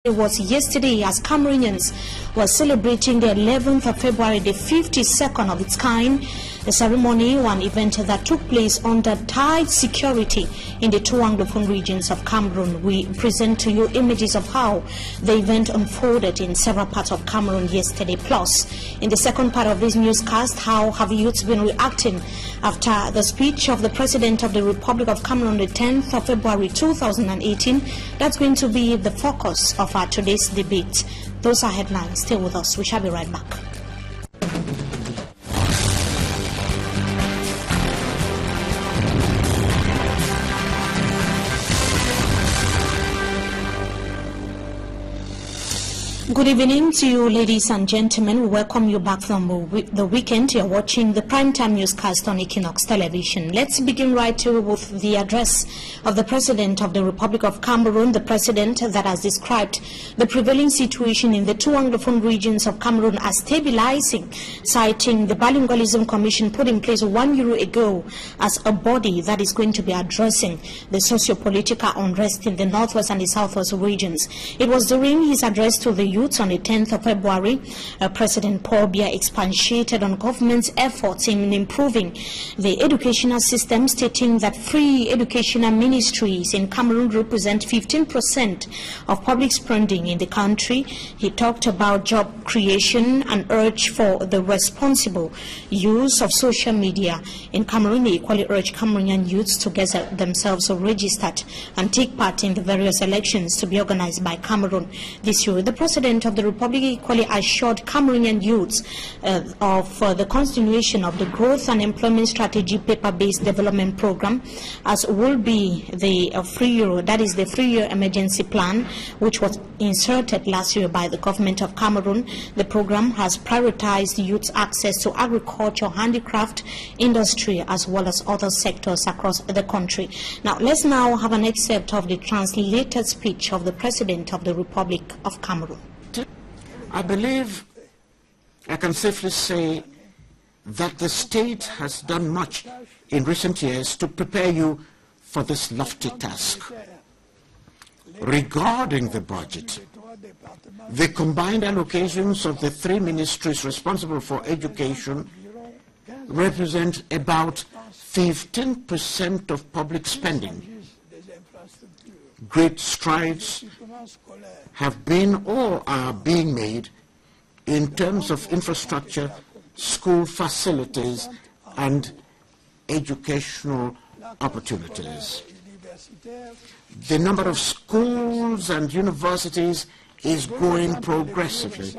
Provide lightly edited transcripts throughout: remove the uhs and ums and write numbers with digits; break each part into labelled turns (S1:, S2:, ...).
S1: It was yesterday as Cameroonians were celebrating the 11th of February, the 52nd of its kind. The ceremony, one event that took place under tight security in the two Anglophone regions of Cameroon. We present to you images of how the event unfolded in several parts of Cameroon yesterday. Plus, in the second part of this newscast, how have youths been reacting after the speech of the President of the Republic of Cameroon, the 10th of February 2018. That's going to be the focus of our today's debate. Those are headlines. Stay with us. We shall be right back. Good evening to you, ladies and gentlemen. We welcome you back from the weekend. You're watching the primetime newscast on Equinox television. Let's begin right with the address of the President of the Republic of Cameroon, the President that has described the prevailing situation in the two Anglophone regions of Cameroon as stabilizing, citing the Bilingualism Commission put in place 1 year ago as a body that is going to be addressing the socio-political unrest in the northwest and the southwest regions. It was during his address to the youth on the 10th of February, President Paul Biya expatiated on government's efforts in improving the educational system, stating that free educational ministries in Cameroon represent 15% of public spending in the country. He talked about job creation and urged for the responsible use of social media in Cameroon. He equally urged Cameroonian youths to get themselves registered and take part in the various elections to be organized by Cameroon this year. The President of the Republic equally assured Cameroonian youths of the continuation of the growth and employment strategy paper-based development program, as will be the 3-year, that is the 3-year emergency plan, which was inserted last year by the government of Cameroon. The program has prioritized youth access to agriculture, handicraft, industry, as well as other sectors across the country. Now, let's now have an excerpt of the translated speech of the President of the Republic of Cameroon.
S2: I believe I can safely say that the state has done much in recent years to prepare you for this lofty task. Regarding the budget, the combined allocations of the three ministries responsible for education represent about 15% of public spending. Great strides have been or are being made in terms of infrastructure, school facilities, and educational opportunities. The number of schools and universities is growing progressively.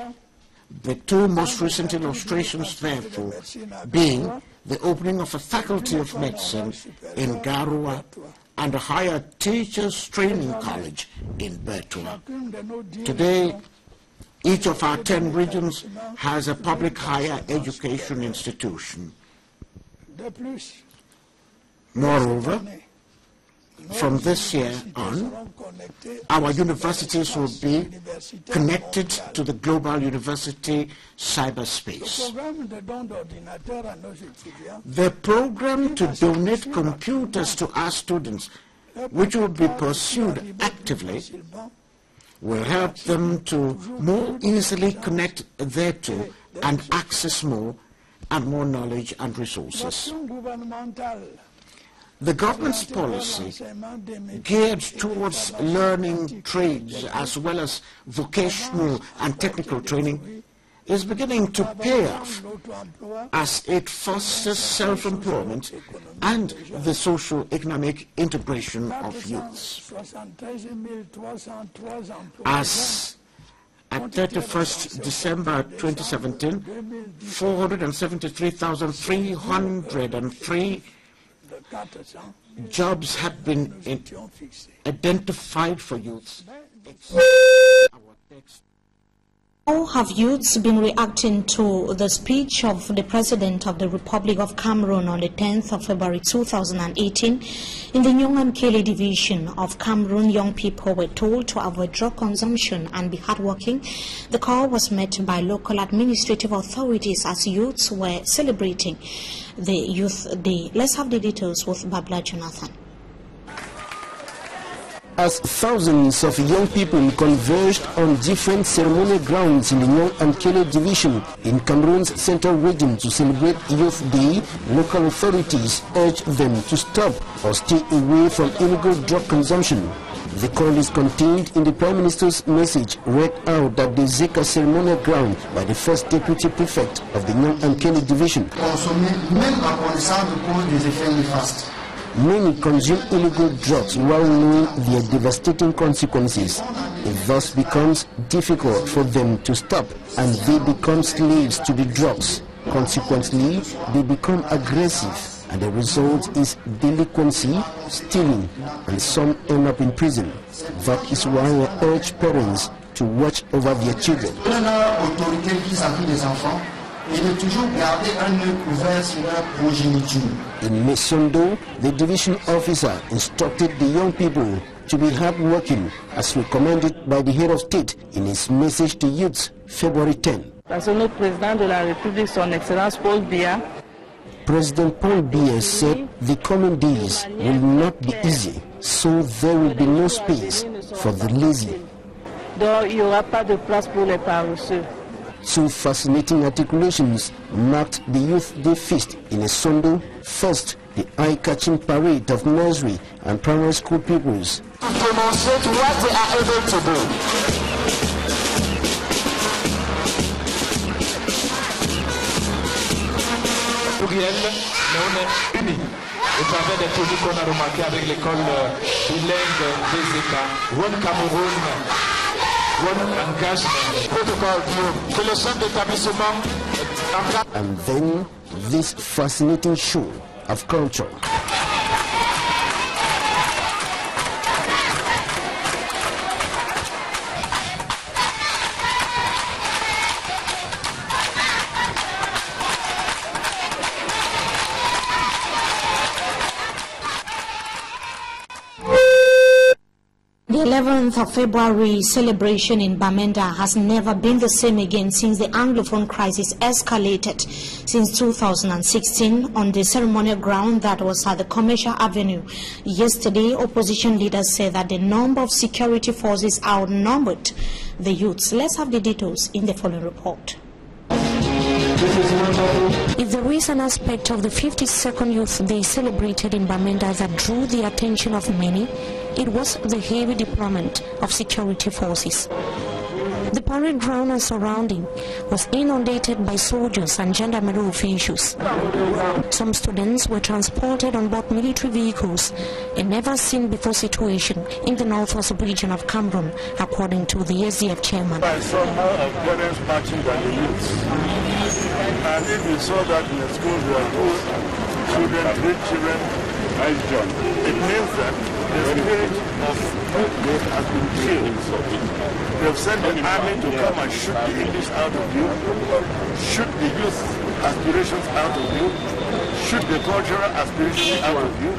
S2: The two most recent illustrations, therefore, being the opening of a faculty of medicine in Garoua and a higher teachers training college in Bertoua. Today, each of our 10 regions has a public higher education institution. Moreover, from this year on, our universities will be connected to the global university cyberspace. The program to donate computers to our students, which will be pursued actively, will help them to more easily connect thereto and access more and more knowledge and resources. The government's policy geared towards learning trades as well as vocational and technical training is beginning to pay off as it fosters self-employment and the socio-economic integration of youths. As at 31st December 2017, 473,303 jobs have been identified for youths.
S1: How have youths been reacting to the speech of the President of the Republic of Cameroon on the 10th of February 2018? In the Nyongan-Kele division of Cameroon, young people were told to avoid drug consumption and be hardworking. The call was met by local administrative authorities as youths were celebrating the Youth Day. Let's have the details with Babla Jonathan.
S3: as thousands of young people converged on different ceremonial grounds in the Nyong and Kele division in Cameroon's central region to celebrate Youth Day, local authorities urged them to stop or stay away from illegal drug consumption. The call is contained in the Prime Minister's message read out at the Zeka ceremonial ground by the first Deputy Prefect of the Nyong and Kele division. Many consume illegal drugs while knowing their devastating consequences. It thus becomes difficult for them to stop and they become slaves to the drugs. Consequently, they become aggressive and the result is delinquency, stealing, and some end up in prison. That is why I urge parents to watch over their children. In Mesondo, the division officer instructed the young people to be hardworking as recommended by the head of state in his message to youths February 10. President Paul Biya said the coming days will not be easy, so there will be no space for the lazy. Two fascinating articulations marked the Youth Day feast in Esondo. First, the eye-catching parade of nursery and primary school pupils
S4: to demonstrate what they are able to do.
S5: Au travers des produits qu'on a remarqués avec l'école bilingue des États, One Cameroun, One Engagement, protocole que le chef d'établissement.
S3: And then this fascinating show of culture.
S1: The 11th of February celebration in Bamenda has never been the same again since the Anglophone crisis escalated since 2016 on the ceremonial ground that was at the Commercial Avenue. Yesterday, opposition leaders said that the number of security forces outnumbered the youths. Let's have the details in the following report.
S6: If there is an aspect of the 52nd Youth Day celebrated in Bamenda that drew the attention of many, it was the heavy deployment of security forces. The parade ground and surrounding was inundated by soldiers and gendarmerie officials. Some students were transported on board military vehicles, a never-seen-before situation in the northwest region of Cameroon, according to the SDF chairman.
S7: I saw more of parents marching than the youths. And if you saw that in the school, there are 3 children, it means that the spirit of youth has been killed. They've sent the army to come and shoot the English out of you, shoot the youth aspirations out of you, shoot the cultural aspirations out of you.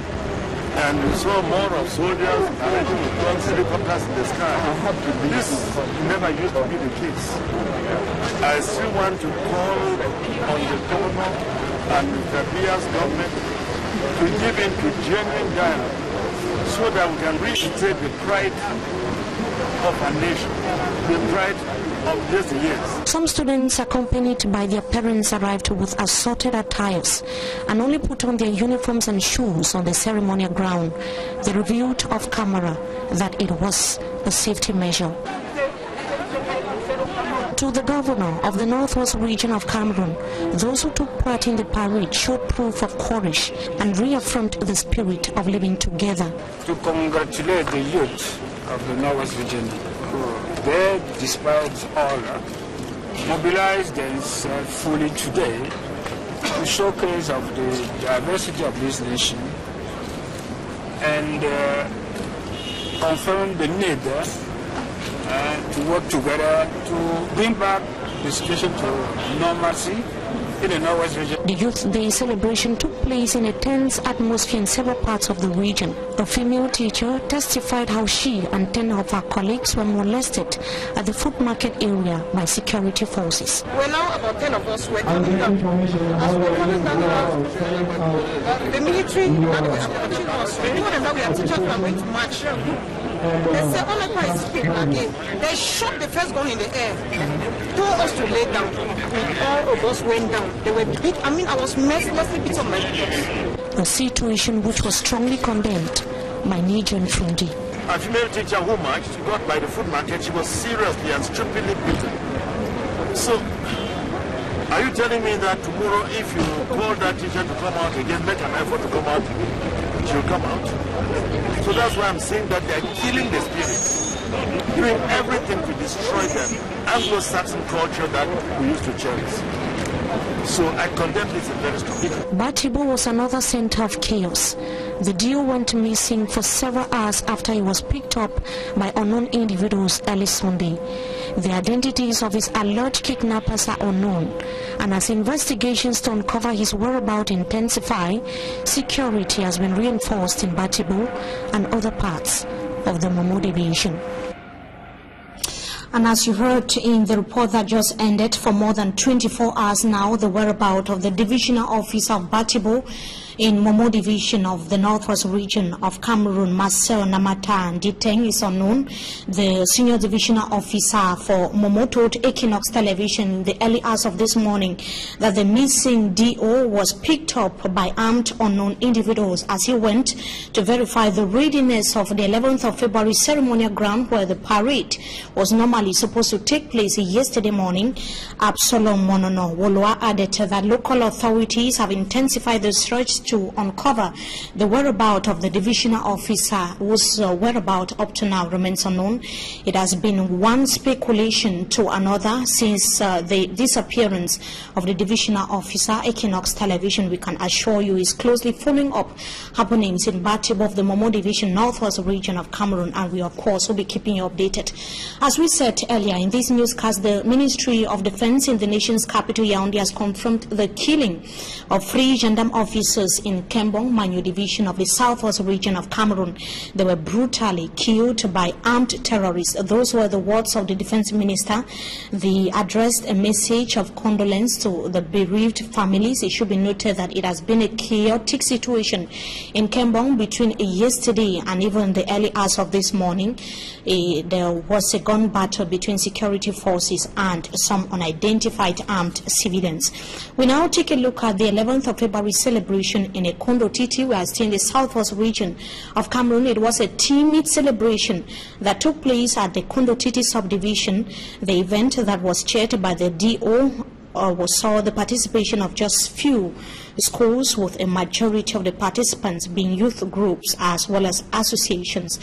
S7: And we saw more of soldiers parading with guns, helicopters in the sky. This never used to be the case. I still want to call on the governor and the Biya's government to give in to genuine dialogue so that we can reiterate the pride of our nation, the pride of these years.
S6: Some students accompanied by their parents arrived with assorted attires and only put on their uniforms and shoes on the ceremonial ground. They revealed off camera that it was a safety measure. To the governor of the northwest region of Cameroon, those who took part in the parade showed proof of courage and reaffirmed the spirit of living together.
S8: To congratulate the youth of the northwest region who, they, despite all, mobilized themselves fully today to showcase of the diversity of this nation and confirm the need to work together to bring back the situation to normalcy in the northwest region.
S6: The Youth Day celebration took place in a tense atmosphere in several parts of the region. A female teacher testified how she and 10 of her colleagues were molested at the food market area by security forces.
S9: Well, now about 10 of us were coming down. As we were coming down, the military, now they were approaching us. We told them that we are teachers who are going to march. They said, Omepa is speaking again. They shot the first gun in the air, told us to lay down. All of us went down. They were beat. I mean, I was mercilessly beat on my head.
S6: A situation which was strongly condemned by Nigel Fundi.
S7: A female teacher who marched got by the food market. She was seriously and stupidly beaten. So, are you telling me that tomorrow, if you call that teacher to come out again, make an effort to come out, she'll come out? So that's why I'm saying that they're killing the spirits, doing everything to destroy them Anglo-Saxon culture that we used to cherish. So I condemn this very strongly.
S6: Batibo was another center of chaos. The deal went missing for several hours after he was picked up by unknown individuals early Sunday. The identities of his alleged kidnappers are unknown, and as investigations to uncover his whereabouts intensify, security has been reinforced in Batibo and other parts of the Momo division.
S1: And as you heard in the report that just ended, for more than 24 hours now, the whereabouts of the divisional officer of Batibo in Momo division of the Northwest region of Cameroon, Marcel Namata Nditeng, is unknown. The senior divisional officer for Momo told Equinox Television in the early hours of this morning that the missing DO was picked up by armed unknown individuals as he went to verify the readiness of the 11th of February ceremonial ground where the parade was normally supposed to take place yesterday morning. Absalom Monono Wolwa added that local authorities have intensified the search to uncover the whereabouts of the divisional officer, whose whereabouts up to now remains unknown. It has been one speculation to another since the disappearance of the divisional officer. Equinox Television, we can assure you, is closely following up happenings in Batibo of the Momo division, Northwest region of Cameroon, and we of course will be keeping you updated. As we said earlier in this newscast, the Ministry of Defense in the nation's capital Yaoundé has confirmed the killing of 3 gendarme officers in Kembong, Manyu division of the Southwest region of Cameroon. They were brutally killed by armed terrorists. Those were the words of the defense minister. They addressed a message of condolence to the bereaved families. It should be noted that it has been a chaotic situation in Kembong between yesterday and even the early hours of this morning. There was a gun battle between security forces and some unidentified armed civilians. We now take a look at the 11th of February celebration in Ekondo Titi. We are still in the Southwest region of Cameroon. It was a team-meet celebration that took place at the Ekondo Titi subdivision. The event that was chaired by the DO saw the participation of just few schools, with a majority of the participants being youth groups as well as associations.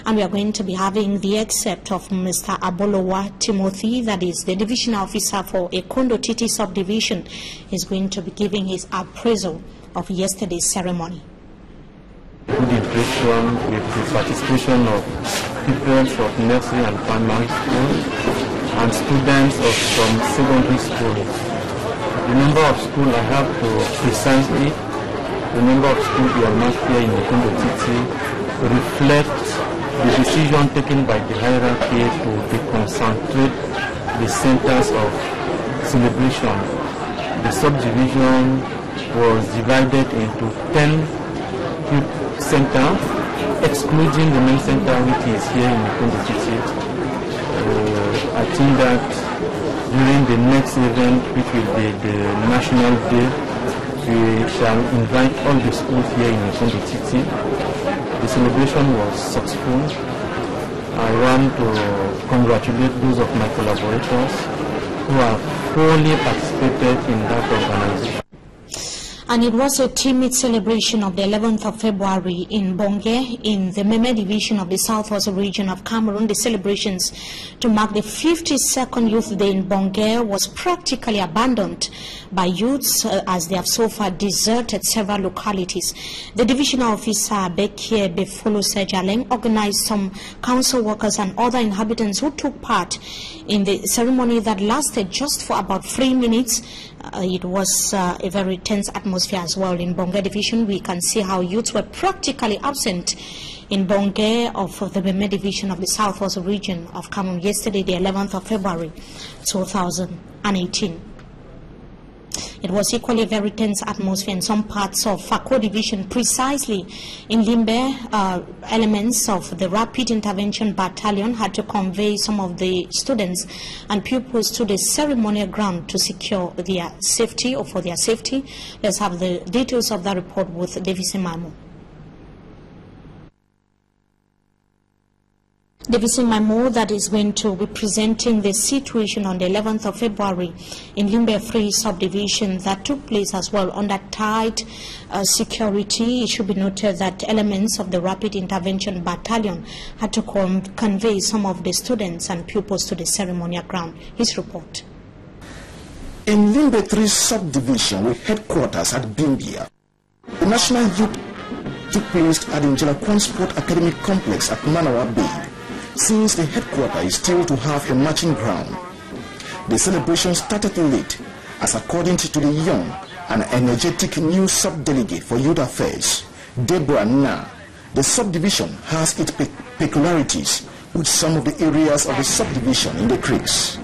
S1: And we are going to be having the excerpt of Mr. Abolowa Timothy, that is the division officer for Ekondo Titi subdivision, is going to be giving his appraisal of yesterday's ceremony.
S10: Good impression with the participation of students of nursery and primary school and students of some secondary school. The number of schools I have to precisely, the number of schools we are not here in the Ekondo Titi reflect the decision taken by the hierarchy to deconcentrate the centers of celebration. The subdivision was divided into 10 centers, excluding the main center which is here in the Ekondo Titi. I think that during the next event, which will be the National Day, we shall invite all the schools here in Ekondo Titi. The celebration was successful. I want to congratulate those of my collaborators who have fully participated in that organization.
S1: And it was a team-meet celebration of the 11th of February in Bonge, in the Meme division of the Southwest region of Cameroon. The celebrations to mark the 52nd Youth Day in Bonge was practically abandoned by youths as they have so far deserted several localities. The divisional officer, Bekie Befolo Sejaleng, organized some council workers and other inhabitants who took part in the ceremony that lasted just for about 3 minutes. It was a very tense atmosphere as well in Bonge division. We can see how youths were practically absent in Bonge of the Beme division of the Southwest region of Cameroon yesterday, the 11th of February 2018. It was equally a very tense atmosphere in some parts of Fako Division, precisely in Limbe. Elements of the Rapid Intervention Battalion had to convey some of the students and pupils to the ceremonial ground to secure their safety or for their safety. Let's have the details of that report with Davis Maimo. Davis Maimo, that is going to be presenting the situation on the 11th of February in Limbe Free subdivision that took place as well under tight security. It should be noted that elements of the Rapid Intervention Battalion had to convey some of the students and pupils to the ceremonial ground. His report.
S3: In Limbe 3 subdivision with headquarters at Bimbia, the National Youth took place at the Njelakwan Sport Academic Complex at Manawa Bay, since the headquarters is still to have a matching ground. The celebration started late, as according to the young and energetic new sub-delegate for youth affairs, Deborah Na, the subdivision has its peculiarities with some of the areas of the subdivision in the creeks.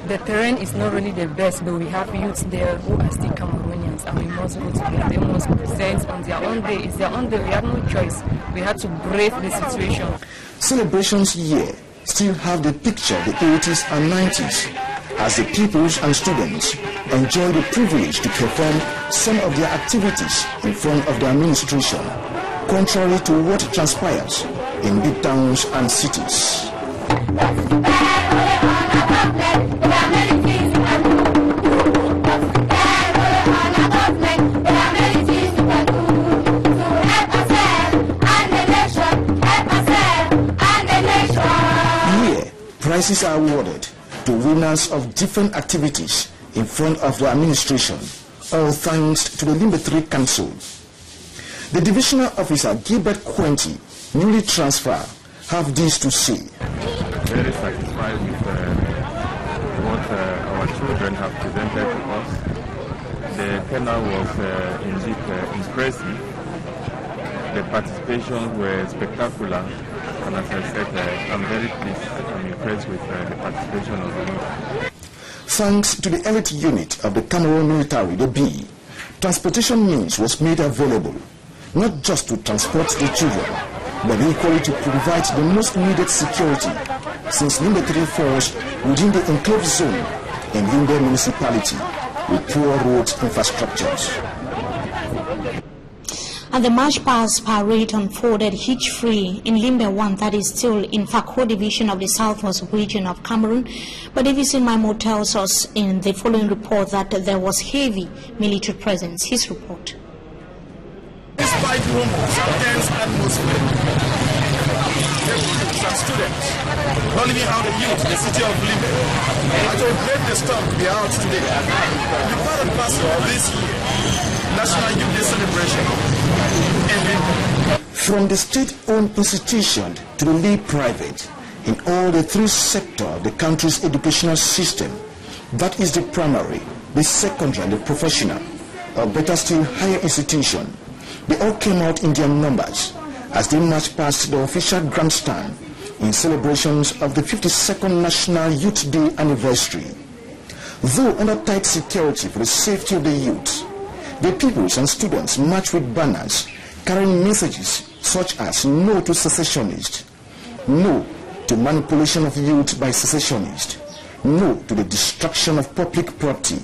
S11: The terrain is not really the best, but we have youths there who are still Cameroonians, and we must go to them. They must present on their own day. It's their own day. We have no choice. We have to brave the situation.
S3: Celebrations here still have the picture of the 80s and 90s, as the pupils and students enjoy the privilege to perform some of their activities in front of the administration, contrary to what transpires in big towns and cities. Prizes are awarded to winners of different activities in front of the administration, all thanks to the Limbe 3 Council. The divisional officer Gilbert Quenti, newly transferred, have this to say.
S10: Very satisfied with what our children have presented to us. The turnout was indeed impressive. The participation were spectacular. And as I said, I'm very pleased and impressed with the participation of the youth.
S3: Thanks to the elite unit of the Cameroon military, the B, transportation means was made available, not just to transport the children, but equally to provide the most needed security, since Limbe 3 falls within the enclave zone in Limbe municipality with poor road infrastructures.
S1: And the March Past Parade unfolded hitch-free in Limbe 1, that is still in Fako Division of the Southwest region of Cameroon. But Davis Maimo tells us in the following report that there was heavy military presence. His report.
S12: Despite rumors and tense atmosphere, the students, not leaving out the youth, the city of Limbe, actually brave the storm to be out today. The part and parcel of this year National Youth Day celebration.
S3: From the state-owned institution to the lay private, in all the 3 sectors of the country's educational system, that is the primary, the secondary and the professional, or better still higher institution, they all came out in their numbers as they marched past the official grandstand in celebrations of the 52nd National Youth Day anniversary. Though under tight security for the safety of the youth, the pupils and students marched with banners carrying messages such as no to secessionists, no to manipulation of youth by secessionists, no to the destruction of public property,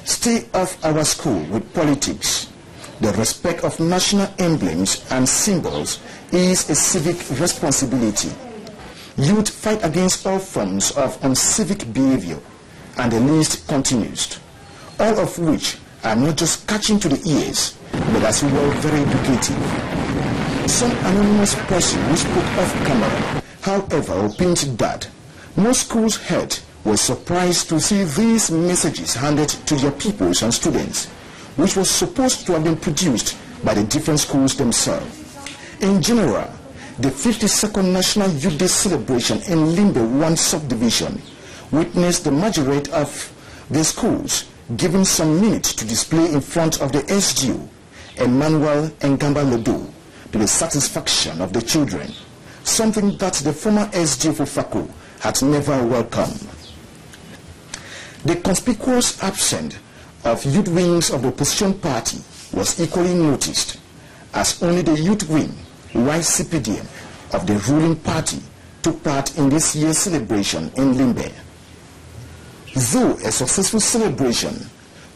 S3: stay off our school with politics, the respect of national emblems and symbols is a civic responsibility. Youth fight against all forms of uncivic behavior, and the list continues, all of which are not just catching to the ears, but as well very educative. Some anonymous person who spoke off camera, however, opined that most schools' heads were surprised to see these messages handed to their pupils and students, which was supposed to have been produced by the different schools themselves. In general, the 52nd National Youth Day celebration in Limbe 1 subdivision witnessed the majority of the schools giving some minutes to display in front of the SGU, Emmanuel Ngamba Lodo, to the satisfaction of the children, something that the former SGU for Fako had never welcomed. The conspicuous absence of youth wings of the opposition party was equally noticed, as only the youth wing, YCPDM, of the ruling party took part in this year's celebration in Limbe. Though a successful celebration,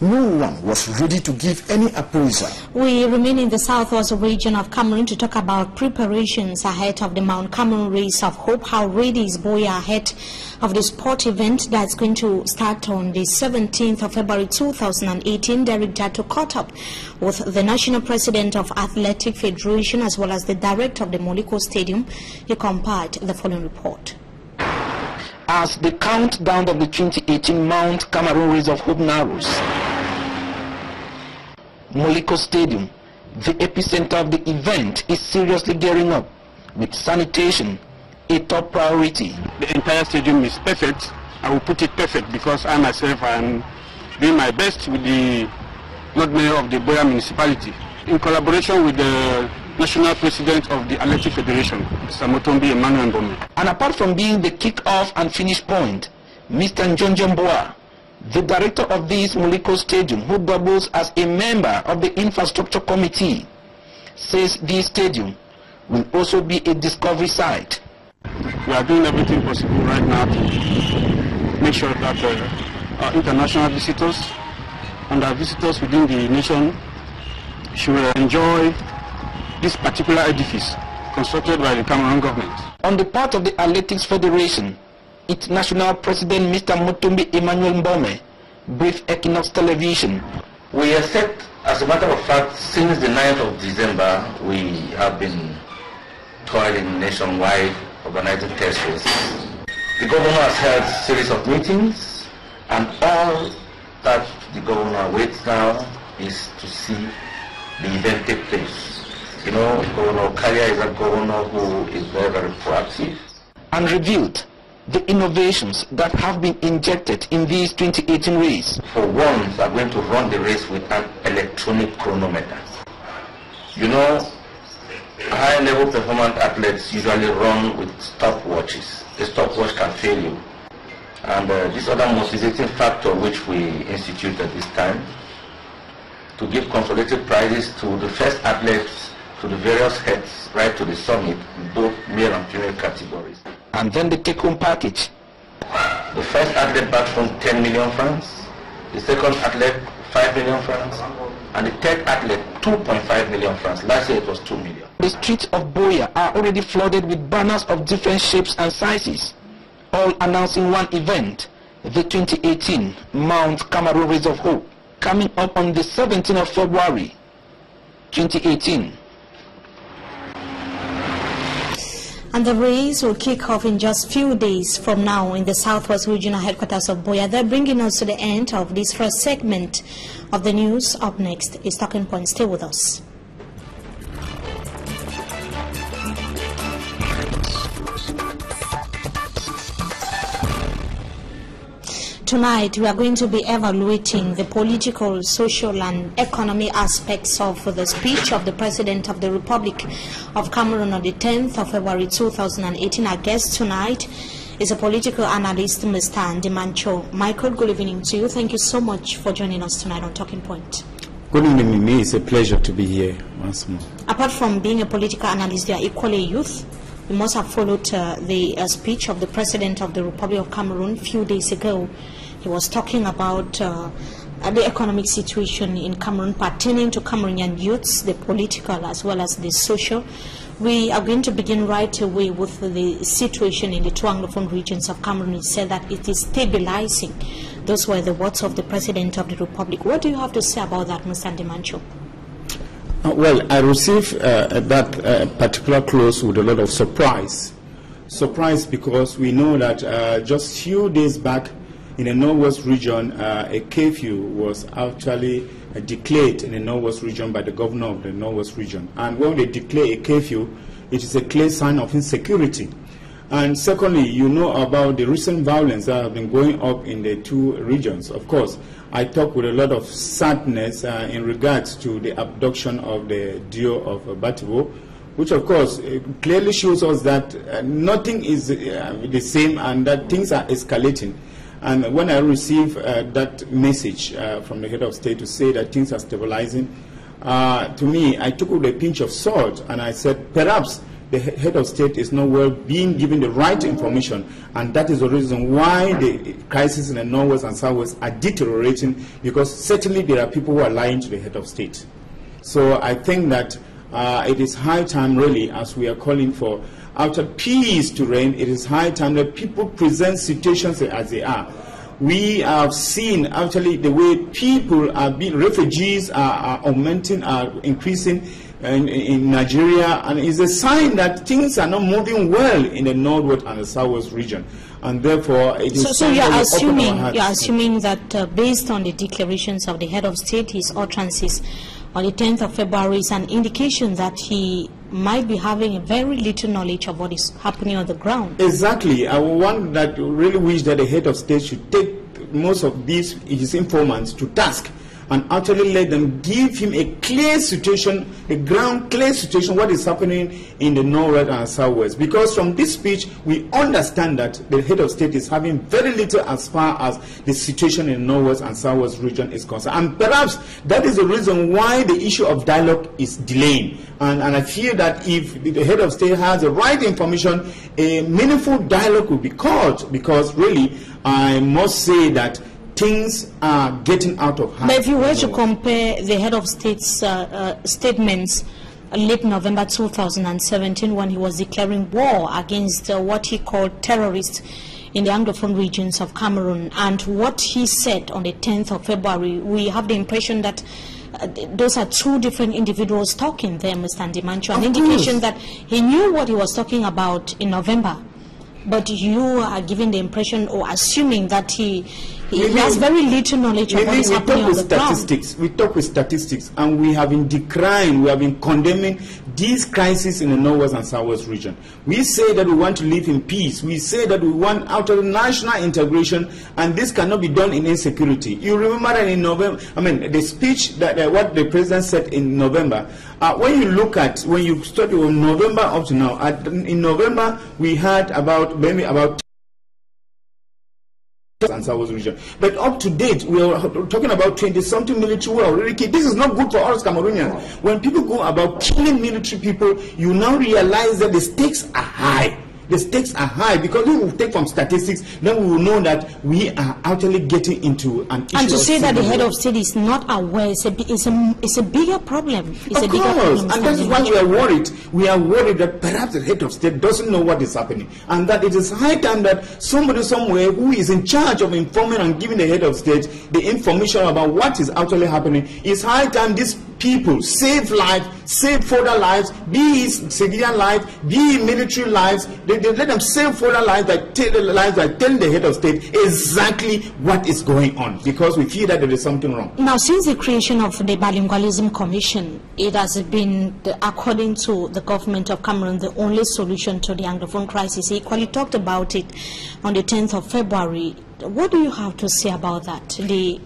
S3: no one was ready to give any appraisal.
S1: We remain in the southwest region of Cameroon to talk about preparations ahead of the Mount Cameroon Race of Hope. How ready is Boya ahead of the sport event that's going to start on the 17th of February 2018? Derek Jato caught up with the National President of Athletic Federation as well as the Director of the Moliko Stadium. He compiled the following report.
S13: As the countdown of the 2018 Mount Cameroon Race of Hope narrows, Moliko Stadium, the epicenter of the event, is seriously gearing up, with sanitation a top priority.
S8: The entire stadium is perfect. I will put it perfect because I myself am doing my best with the Lord Mayor of the Boya municipality, in collaboration with the National President of the Athletic Federation, Mr. Motombi Emmanuel Mbome.
S13: And apart from being the kick-off and finish point, Mr. Njonjo Mboa, the director of this Moliko Stadium, who doubles as a member of the Infrastructure Committee, says this stadium will also be a discovery site.
S8: We are doing everything possible right now to make sure that our international visitors and our visitors within the nation should enjoy this particular edifice constructed by the Cameroon government.
S13: On the part of the Athletics Federation, its national president, Mr. Motombi Emmanuel Mbome, briefed Equinoxe Television.
S14: We accept, as a matter of fact, since the 9th of December, we have been toiling nationwide, organizing test races. The governor has held a series of meetings, and all that the governor waits now is to see the event take place. You know, Governor Kalia is a governor who is very, very proactive.
S13: And revealed the innovations that have been injected in this 2018 race.
S14: For once, are going to run the race with an electronic chronometer. You know, high-level performance athletes usually run with stopwatches. The stopwatch can fail you. And this other motivating factor which we instituted this time, to give consolidated prizes to the first athletes to the various heads right to the summit, both male and female categories.
S13: And then the take-home package.
S14: The first athlete back from 10 million francs, the second athlete 5 million francs, and the third athlete 2.5 million francs. Last year it was 2 million.
S13: The streets of Boya are already flooded with banners of different shapes and sizes, all announcing one event, the 2018 Mount Cameroon Race of Hope, coming up on the 17th of February 2018.
S1: And the race will kick off in just few days from now in the Southwest Regional Headquarters of Boya. They're bringing us to the end of this first segment of the news. Up next is Talking Point. Stay with us. Tonight, we are going to be evaluating the political, social, and economic aspects of the speech of the President of the Republic of Cameroon on the 10th of February 2018. Our guest tonight is a political analyst, Mr. Andy Mancho. Michael, good evening to you. Thank you so much for joining us tonight on Talking Point.
S15: Good evening, Mimi. It's a pleasure to be here once more.
S1: Apart from being a political analyst, you are equally a youth. You must have followed the speech of the President of the Republic of Cameroon a few days ago. He was talking about the economic situation in Cameroon pertaining to Cameroonian youths, the political as well as the social. We are going to begin right away with the situation in the two Anglophone regions of Cameroon. He said that it is stabilizing. Those were the words of the President of the Republic. What do you have to say about that, Mr. Dimancho?
S15: Well, I received that particular clause with a lot of surprise. Surprise because we know that just few days back in the Northwest region, a curfew was actually declared in the Northwest region by the governor of the Northwest region. And when they declare a curfew, it is a clear sign of insecurity. And secondly, you know about the recent violence that have been going up in the two regions. Of course, I talk with a lot of sadness in regards to the abduction of the duo of Batibo, which of course clearly shows us that nothing is the same and that things are escalating. And when I received that message from the head of state to say that things are stabilizing, to me, I took it with a pinch of salt, and I said, perhaps the head of state is not well being given the right information, and that is the reason why the crisis in the Northwest and Southwest are deteriorating, because certainly there are people who are lying to the head of state. So I think that it is high time, really, as we are calling for outer peace to reign, it is high time that people present situations as they are. We have seen actually the way people are being, refugees are augmenting, are increasing in Nigeria, and it's a sign that things are not moving well in the Northwest and the Southwest region, and therefore it is.
S1: So you're assuming that based on the declarations of the head of state, his utterances on the 10th of February is an indication that he might be having a very little knowledge of what is happening on the ground.
S15: Exactly. I really wish that the head of state should take most of his informants to task and actually let them give him a clear situation, a ground clear situation, what is happening in the Northwest and Southwest. Because from this speech, we understand that the head of state is having very little as far as the situation in the Northwest and Southwest region is concerned. And perhaps that is the reason why the issue of dialogue is delaying. And I feel that if the head of state has the right information, a meaningful dialogue will be caught, because really, I must say that things are getting out of hand.
S1: But if you were to compare the head of state's statements late November 2017, when he was declaring war against what he called terrorists in the Anglophone regions of Cameroon, and what he said on the 10th of February, we have the impression that those are two different individuals talking there, Mr. Ndimancho. An indication that he knew what he was talking about in November, but you are giving the impression or assuming that he has very little knowledge of what is happening on the ground.
S15: We talk with statistics, and we have been decrying, we have been condemning these crises in the Northwest and Southwest region. We say that we want to live in peace. We say that we want outer national integration, and this cannot be done in insecurity. You remember that in November, the speech that what the president said in November. When you start from November up to now, in November we had about and Southwest region. But up to date, we are talking about 20-something military who are already killed. This is not good for us Cameroonians. When people go about killing military people, you now realize that the stakes are high. The stakes are high, because we will take from statistics, then we will know that we are actually getting into an issue.
S1: And to say that the head of state is not aware, it's a bigger problem. It's a bigger problem.
S15: And that is why we are worried. We are worried that perhaps the head of state doesn't know what is happening, and that it is high time that somebody somewhere who is in charge of informing and giving the head of state the information about what is actually happening. It's high time these people save lives, save further lives, be it civilian lives, be it military lives. They let them save further lives by telling the head of state exactly what is going on, because we feel that there is something wrong.
S1: Now, since the creation of the Bilingualism Commission, it has been, according to the government of Cameroon, the only solution to the Anglophone crisis. He equally talked about it on the 10th of February. What do you have to say about that? The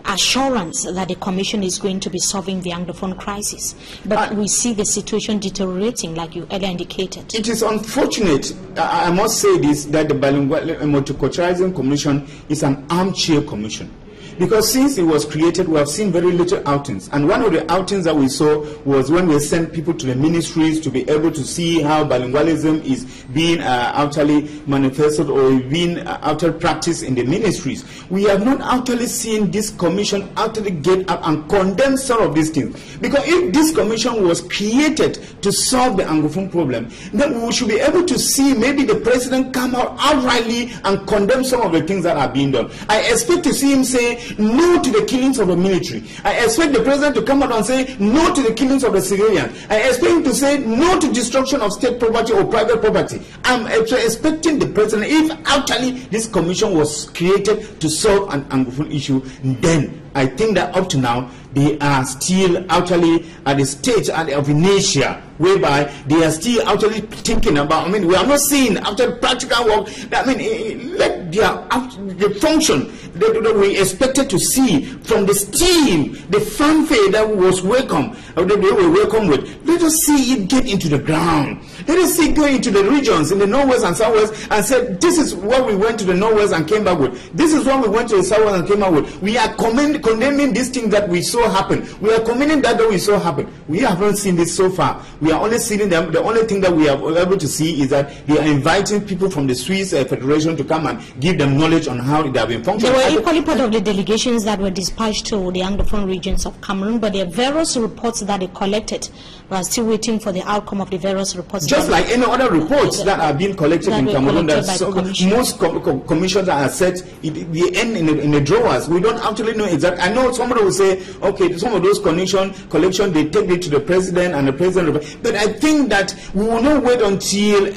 S1: assurance that the Commission is going to be solving the Anglophone crisis, but we see the situation deteriorating, like you earlier indicated.
S15: It is unfortunate, I must say this, that the Multiculturalism Commission is an armchair commission. Because since it was created, we have seen very little outings. And one of the outings that we saw was when we sent people to the ministries to be able to see how bilingualism is being actually manifested or being actually practiced in the ministries. We have not actually seen this commission actually get up and condemn some of these things. Because if this commission was created to solve the Anglophone problem, then we should be able to see maybe the president come out outrightly and condemn some of the things that are being done. I expect to see him say no to the killings of the military. I expect the president to come out and say no to the killings of the civilians. I expect him to say no to destruction of state property or private property. I'm expecting the president, if actually this commission was created to solve an Anglophone issue, then I think that up to now they are still actually at the stage of inertia, whereby they are still actually thinking about, we are not seeing after practical work, let the function that we expected to see from the steam, the fanfare that was welcome they were welcome with. Let us see it get into the ground. Let us see it go into the regions in the northwest and southwest and say, this is what we went to the northwest and came back with. This is what we went to the southwest and came back with. We are condemning this thing that we saw happen. We are condemning that we saw happen. We haven't seen this so far. We are only seeing them. The only thing that we are able to see is that they are inviting people from the Swiss Federation to come and give them knowledge on how they have been functioning.
S1: They were equally part of the delegations that were dispatched to the Anglophone regions of Cameroon, but there are various reports that they collected. We are still waiting for the outcome of the various reports.
S15: Just like any other reports that are being collected in Cameroon, most commissions are set the end in the drawers. We don't actually know exactly. I know somebody will say, okay, some of those collection they take it to the president and the president. But I think that we will not wait until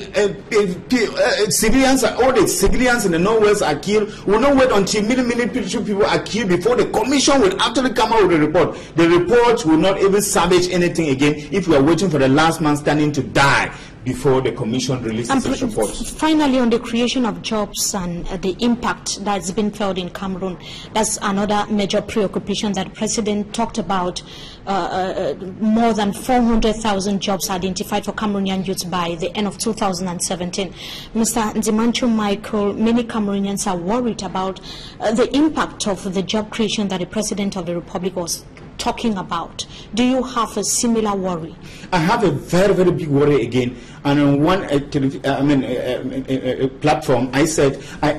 S15: civilians, all the civilians in the northwest are killed. We will not wait until many people are killed before the commission will actually come out with a report. The report will not even salvage anything again if we are waiting for the last man standing to die before the commission releases its report.
S1: Finally, on the creation of jobs and the impact that's been felt in Cameroon, that's another major preoccupation that the President talked about. More than 400,000 jobs identified for Cameroonian youth by the end of 2017. Mr. Ndimancho Michael, many Cameroonians are worried about the impact of the job creation that the President of the Republic was talking about. Do you have a similar worry?
S15: I have a very, very big worry again. And on one platform, I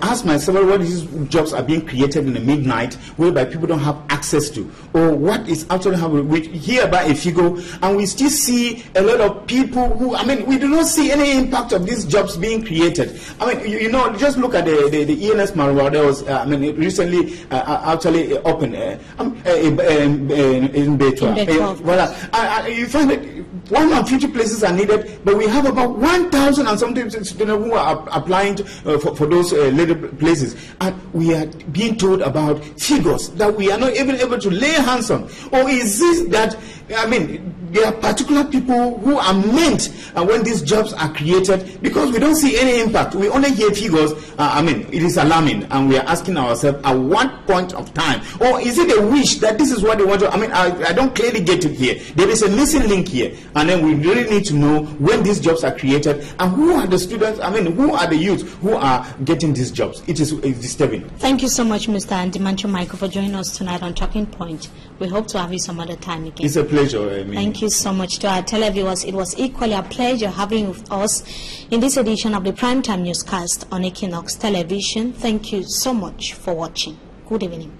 S15: asked myself what these jobs are being created in the midnight, whereby people don't have access to, or what is actually happening. We hear about a figure, and we still see a lot of people who, we do not see any impact of these jobs being created. You know, just look at the ENS Marwa that was, recently actually opened in Betua. You find that 150 places are needed, but we have about 1,000 and something who are applying for those little places, and we are being told about figures that we are not even able to lay hands on. Or is this that there are particular people who are meant when these jobs are created, because we don't see any impact. We only hear figures. It is alarming, and we are asking ourselves at what point of time, or is it a wish that this is what they want to? I don't clearly get it here. There is a missing link here, and then we really need to know when these jobs are created and who are the students. Who are the youth who are getting these jobs? It's disturbing.
S1: Thank you so much, Mr. Ndimancho Michael, for joining us tonight on Talking Point. We hope to have you some other time again.
S15: It's a pleasure.
S1: Thank you so much. To our televiewers, it was equally a pleasure having you with us in this edition of the Primetime Newscast on Equinox Television. Thank you so much for watching. Good evening.